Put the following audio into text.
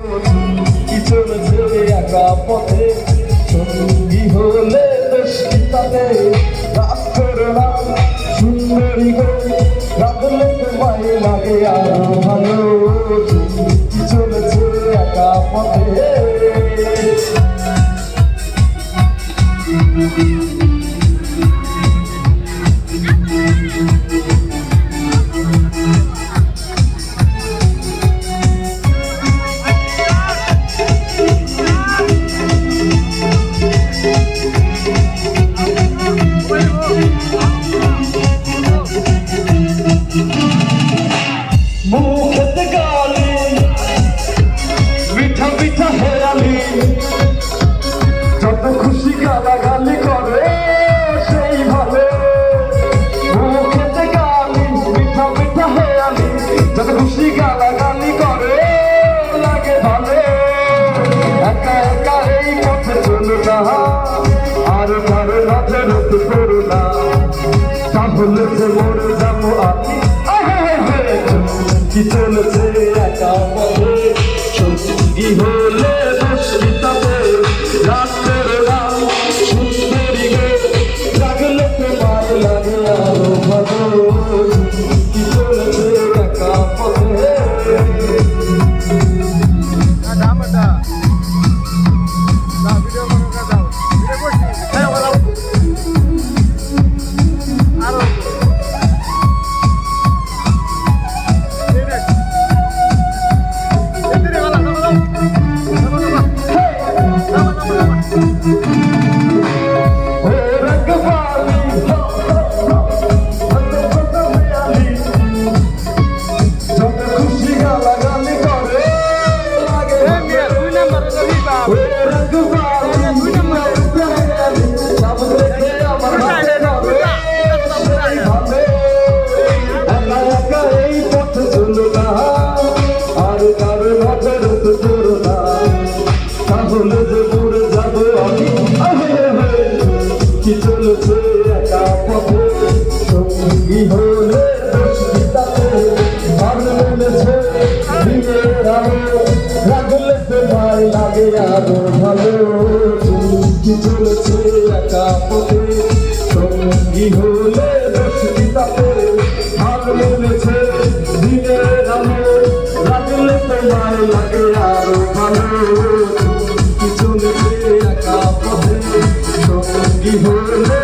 কি চলেছে একা পথে সঙ্গী হলে বেশ তাতে রাতের রাত সুন্দরী গো রাধলে তোমায় লাগে আরো ভালো কি চলেছে একা পথে মুখেতে গালি মিঠা মিঠা হেয়ালি যত খুশি গালাগালি করে সেই ভালো মুখেতে গালি মিঠা মিঠা হেয়ালি যত খুশি গালাগালি করে লাগে ভালো একা একা এই পথে চলো না আর কারো নজর করো না তাহলে যে মরে যাবো আমি কি চলেছে একা পথে সঙ্গী হলে দুষ্কৃতাতে রাতের রাত সুন্দরী গো লাগলে তোমার লাগে আরো ভালো কি চলেছে একা পথে তাহলে যে মরে যাবো আমি কি চলেছে একা পথে সঙ্গী হলে দুষ্কৃতাতে আর মেলেছে দিনের আলো লাগলে তোমায় লাগে আরো ভালো কি চলেছে একা পথে সঙ্গী হলে দুষ্কৃতাতে আর মেলেছে দিনের আলো লাগলে তোমায় লাগে আরো ভালো কি চলেছে একা পথে সঙ্গী হলে